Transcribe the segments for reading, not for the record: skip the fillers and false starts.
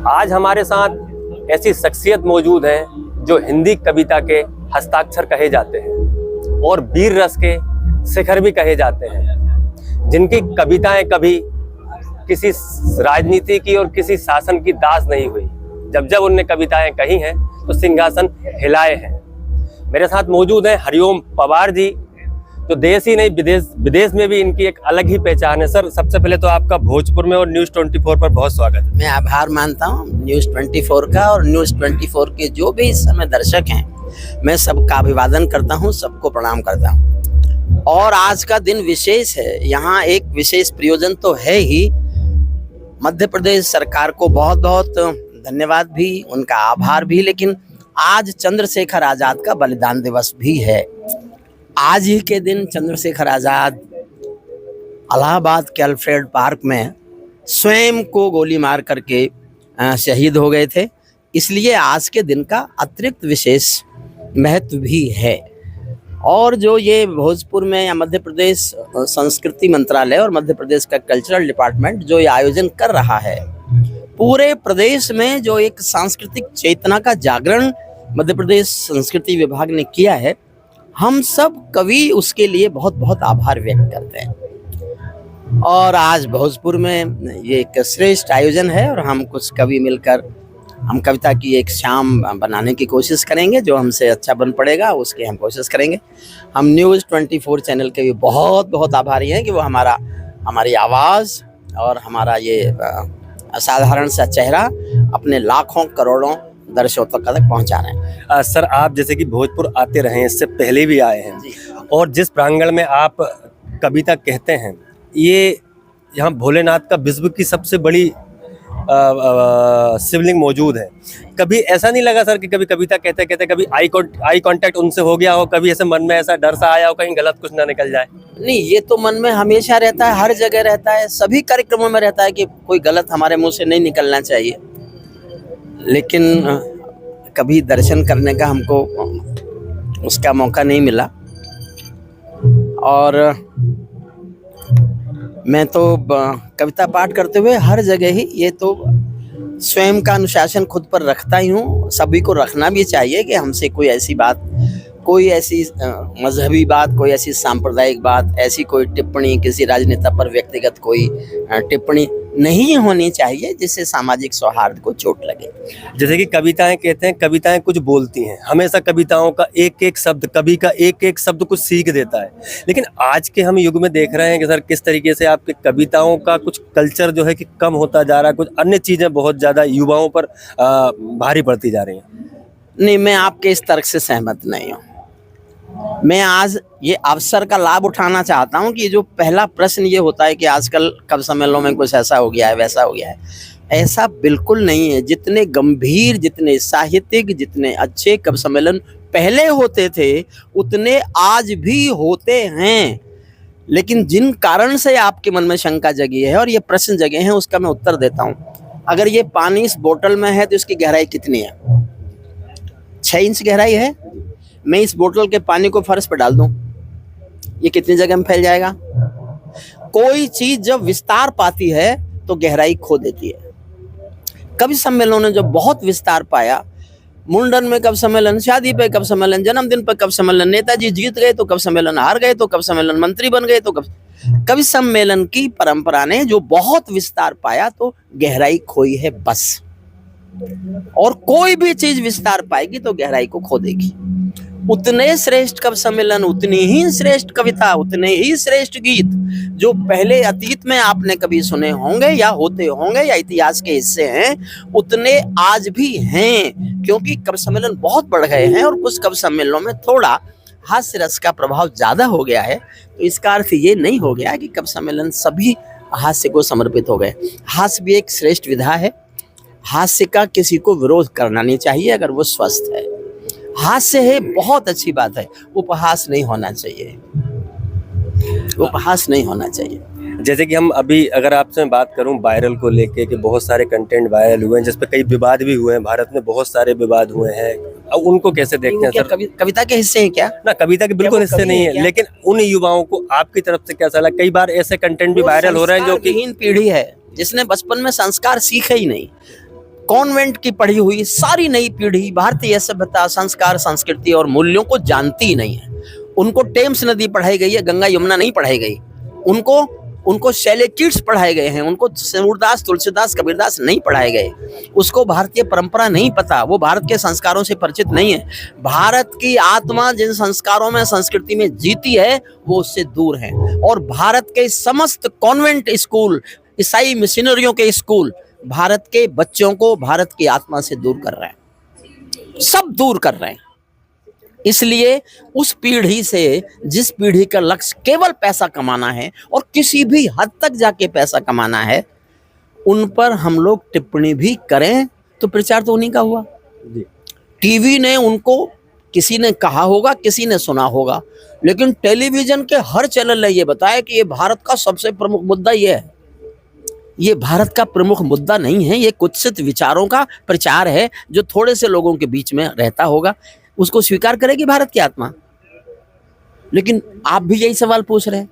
आज हमारे साथ ऐसी शख्सियत मौजूद है जो हिंदी कविता के हस्ताक्षर कहे जाते हैं और वीर रस के शिखर भी कहे जाते हैं, जिनकी कविताएं कभी किसी राजनीति की और किसी शासन की दास नहीं हुई। जब जब उनने कविताएं कही हैं तो सिंहासन हिलाए हैं। मेरे साथ मौजूद हैं हरिओम पवार जी, जो देश ही नहीं विदेश में भी इनकी एक अलग ही पहचान है। सर, सबसे पहले तो आपका भोजपुर में और न्यूज़ 24 पर बहुत स्वागत है। मैं आभार मानता हूँ न्यूज़ 24 का, और न्यूज़ 24 के जो भी इस समय दर्शक हैं, मैं सबका अभिवादन करता हूँ, सबको प्रणाम करता हूँ। और आज का दिन विशेष है। यहाँ एक विशेष प्रयोजन तो है ही। मध्य प्रदेश सरकार को बहुत बहुत धन्यवाद भी, उनका आभार भी, लेकिन आज चंद्रशेखर आजाद का बलिदान दिवस भी है। आज ही के दिन चंद्रशेखर आजाद इलाहाबाद के अल्फ्रेड पार्क में स्वयं को गोली मार करके शहीद हो गए थे। इसलिए आज के दिन का अतिरिक्त विशेष महत्व भी है। और जो ये भोजपुर में या मध्य प्रदेश संस्कृति मंत्रालय और मध्य प्रदेश का कल्चरल डिपार्टमेंट जो ये आयोजन कर रहा है, पूरे प्रदेश में जो एक सांस्कृतिक चेतना का जागरण मध्य प्रदेश संस्कृति विभाग ने किया है, हम सब कवि उसके लिए बहुत बहुत आभार व्यक्त करते हैं। और आज भोजपुर में ये एक श्रेष्ठ आयोजन है और हम कुछ कवि मिलकर हम कविता की एक शाम बनाने की कोशिश करेंगे। जो हमसे अच्छा बन पड़ेगा उसकी हम कोशिश करेंगे। हम न्यूज़ 24 चैनल के भी बहुत बहुत आभारी हैं कि वो हमारी आवाज़ और हमारा ये असाधारण सा चेहरा अपने लाखों करोड़ों दर्शकों तक पहुंचा रहे हैं। सर, आप जैसे कि भोजपुर आते रहे हैं, इससे पहले भी आए हैं, और जिस प्रांगण में आप कविता कहते हैं, ये यहाँ भोलेनाथ का विश्व की सबसे बड़ी शिवलिंग मौजूद है। कभी ऐसा नहीं लगा सर कि कभी कविता कहते कहते कभी आई कांटेक्ट उनसे हो गया हो, कभी ऐसे मन में ऐसा डर सा आया हो कहीं गलत कुछ ना निकल जाए? नहीं, ये तो मन में हमेशा रहता है, हर जगह रहता है, सभी कार्यक्रमों में रहता है कि कोई गलत हमारे मुंह से नहीं निकलना चाहिए। लेकिन कभी दर्शन करने का हमको उसका मौका नहीं मिला। और मैं तो कविता पाठ करते हुए हर जगह ही ये तो स्वयं का अनुशासन खुद पर रखता ही हूँ। सभी को रखना भी चाहिए कि हमसे कोई ऐसी बात, कोई ऐसी मजहबी बात, कोई ऐसी सांप्रदायिक बात, ऐसी कोई टिप्पणी, किसी राजनेता पर व्यक्तिगत कोई टिप्पणी नहीं होनी चाहिए जिससे सामाजिक सौहार्द को चोट लगे। जैसे कि कविताएं कहते हैं, कविताएं कुछ बोलती हैं। हमेशा कविताओं का एक एक शब्द, कवि का एक एक शब्द कुछ सीख देता है। लेकिन आज के हम युग में देख रहे हैं कि सर किस तरीके से आपके कविताओं का कुछ कल्चर जो है कि कम होता जा रहा है, कुछ अन्य चीज़ें बहुत ज़्यादा युवाओं पर भारी पड़ती जा रही हैं। नहीं, मैं आपके इस तर्क से सहमत नहीं हूँ। मैं आज ये अवसर का लाभ उठाना चाहता हूं कि जो पहला प्रश्न ये होता है कि आजकल कवि सम्मेलनों में कुछ ऐसा हो गया है, वैसा हो गया है, ऐसा बिल्कुल नहीं है। जितने गंभीर, जितने साहित्यिक, जितने अच्छे कवि सम्मेलन पहले होते थे उतने आज भी होते हैं। लेकिन जिन कारण से आपके मन में शंका जगी है और ये प्रश्न जगे हैं, उसका मैं उत्तर देता हूँ। अगर ये पानी इस बोतल में है तो इसकी गहराई कितनी है? 6 इंच गहराई है। मैं इस बोतल के पानी को फर्श पर डाल दूं, ये कितनी जगह में फैल जाएगा? कोई चीज जब विस्तार पाती है तो गहराई खो देती है। कवि सम्मेलनों ने जब बहुत विस्तार पाया, मुंडन में कवि सम्मेलन, शादी पे कवि सम्मेलन, जन्मदिन पर कवि सम्मेलन, नेताजी जीत गए तो कवि सम्मेलन, हार गए तो कवि सम्मेलन, मंत्री बन गए तो कवि सम्मेलन की परंपरा ने जो बहुत विस्तार पाया तो गहराई खोई है बस। और कोई भी चीज विस्तार पाएगी तो गहराई को खो देगी। उतने श्रेष्ठ कवि सम्मेलन, उतनी ही श्रेष्ठ कविता, उतने ही श्रेष्ठ गीत जो पहले अतीत में आपने कभी सुने होंगे या होते होंगे या इतिहास के हिस्से हैं, उतने आज भी हैं। क्योंकि कवि सम्मेलन बहुत बढ़ गए हैं और कुछ कवि सम्मेलनों में थोड़ा हास्य रस का प्रभाव ज्यादा हो गया है। तो इसका अर्थ ये नहीं हो गया कि कवि सम्मेलन सभी हास्य को समर्पित हो गए। हास्य भी एक श्रेष्ठ विधा है। हास्य का किसी को विरोध करना नहीं चाहिए अगर वो स्वस्थ है। हास्य है, बहुत अच्छी बात है, उपहास नहीं होना चाहिए, उपहास नहीं होना चाहिए। जैसे कि हम अभी अगर आपसे बात करूं वायरल को लेके कि बहुत सारे कंटेंट वायरल हुए हैं जिस पे कई विवाद भी हुए हैं, भारत में बहुत सारे विवाद हुए हैं, अब उनको कैसे देखते हैं सर? कविता के हिस्से हैं क्या? ना, कविता के बिल्कुल हिस्से नहीं है, लेकिन उन युवाओं को आपकी तरफ से क्या सलाह? कई बार ऐसे कंटेंट भी वायरल हो रहे हैं जो कि विहीन पीढ़ी है, जिसने बचपन में संस्कार सीखे ही नहीं, कॉन्वेंट की पढ़ी हुई सारी नई पीढ़ी भारतीय सभ्यता, संस्कार, संस्कृति और मूल्यों को जानती ही नहीं है। उनको टेम्स नदी पढ़ाई गई है, गंगा यमुना नहीं पढ़ाई गई। उनको शैले कीट्स पढ़ाए गए हैं, उनको सूरदास, तुलसीदास, कबीरदास नहीं पढ़ाए गए। उसको भारतीय परंपरा नहीं पता, वो भारत के संस्कारों से परिचित नहीं है। भारत की आत्मा जिन संस्कारों में, संस्कृति में जीती है, वो उससे दूर है। और भारत के समस्त कॉन्वेंट स्कूल, ईसाई मिशनरियों के स्कूल भारत के बच्चों को भारत की आत्मा से दूर कर रहे हैं, सब दूर कर रहे हैं। इसलिए उस पीढ़ी से, जिस पीढ़ी का लक्ष्य केवल पैसा कमाना है और किसी भी हद तक जाके पैसा कमाना है, उन पर हम लोग टिप्पणी भी करें तो प्रचार तो उन्हीं का हुआ। टीवी ने उनको, किसी ने कहा होगा, किसी ने सुना होगा, लेकिन टेलीविजन के हर चैनल ने ये बताया कि ये भारत का सबसे प्रमुख मुद्दा ये है। ये भारत का प्रमुख मुद्दा नहीं है, ये कुत्सित विचारों का प्रचार है जो थोड़े से लोगों के बीच में रहता होगा। उसको स्वीकार करेगी भारत की आत्मा? लेकिन आप भी यही सवाल पूछ रहे हैं।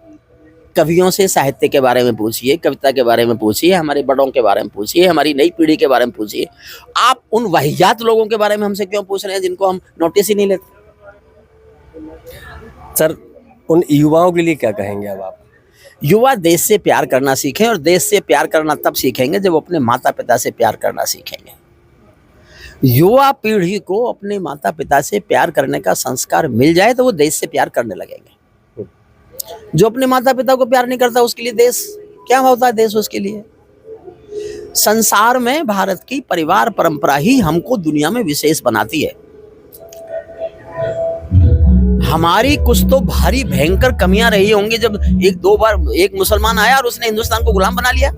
कवियों से साहित्य के बारे में पूछिए, कविता के बारे में पूछिए, हमारे बड़ों के बारे में पूछिए, हमारी नई पीढ़ी के बारे में पूछिए। आप उन वाहियात लोगों के बारे में हमसे क्यों पूछ रहे हैं जिनको हम नोटिस ही नहीं लेते? सर, उन युवाओं के लिए क्या कहेंगे अब आप? युवा देश से प्यार करना सीखें, और देश से प्यार करना तब सीखेंगे जब अपने माता पिता से प्यार करना सीखेंगे। युवा पीढ़ी को अपने माता पिता से प्यार करने का संस्कार मिल जाए तो वो देश से प्यार करने लगेंगे। जो अपने माता पिता को प्यार नहीं करता, उसके लिए देश क्या होता है? देश उसके लिए संसार में भारत की परिवार परंपरा ही हमको दुनिया में विशेष बनाती है। हमारी कुछ तो भारी भयंकर कमियां रही होंगी जब एक दो बार एक मुसलमान आया और उसने हिंदुस्तान को गुलाम बना लिया।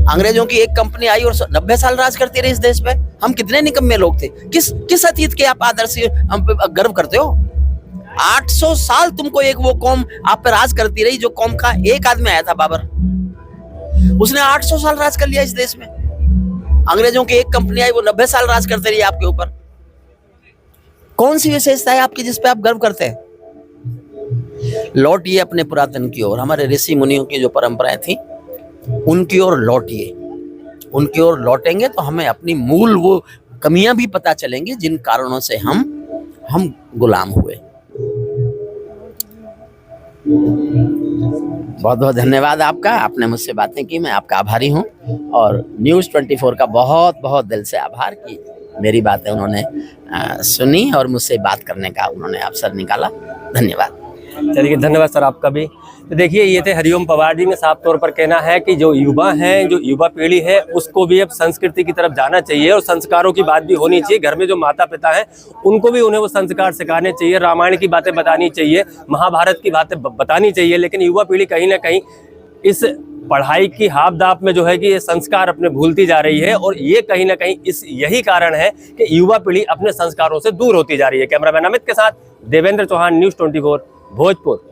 अंग्रेजों की एक कंपनी आई और 90 साल राज करती रही इस देश पे। हम कितने निकम्मे लोग थे। किस अतीत के आप आदर्श से हम पे गर्व करते हो? 800 साल तुमको एक वो कौम आप पे राज करती रही, जो कौम का एक आदमी आया था, बाबर। उसने 800 साल राज कर लिया इस देश में। अंग्रेजों की एक कंपनी आई, वो 90 साल राज करते रही आपके ऊपर। कौन सी विशेषता है आपकी जिस पे आप गर्व करते हैं? लौटिए अपने पुरातन की ओर। हमारे ऋषि मुनियों की जो परंपराएं थी उनकी ओर लौटिए। उनकी ओर लौटेंगे तो हमें अपनी मूल वो कमियां भी पता चलेंगी जिन कारणों से हम गुलाम हुए। बहुत बहुत धन्यवाद आपका, आपने मुझसे बातें की, मैं आपका आभारी हूं। और न्यूज़ 24 का बहुत बहुत दिल से आभार कि मेरी बातें उन्होंने सुनी और मुझसे बात करने का उन्होंने अवसर निकाला। धन्यवाद। चलिए, धन्यवाद सर आपका भी। तो देखिए, ये थे हरिओम पवार जी में साफ तौर पर कहना है कि जो युवा हैं, जो युवा पीढ़ी है, उसको भी अब संस्कृति की तरफ जाना चाहिए और संस्कारों की बात भी होनी चाहिए। घर में जो माता पिता हैं उनको भी उन्हें वो संस्कार सिखाने चाहिए, रामायण की बातें बतानी चाहिए, महाभारत की बातें बतानी चाहिए। लेकिन युवा पीढ़ी कहीं ना कहीं इस पढ़ाई की हाप दाप में जो है कि ये संस्कार अपने भूलती जा रही है, और ये कहीं ना कहीं यही कारण है कि युवा पीढ़ी अपने संस्कारों से दूर होती जा रही है। कैमरामैन अमित के साथ देवेंद्र चौहान, न्यूज़ 24 भोजपुर।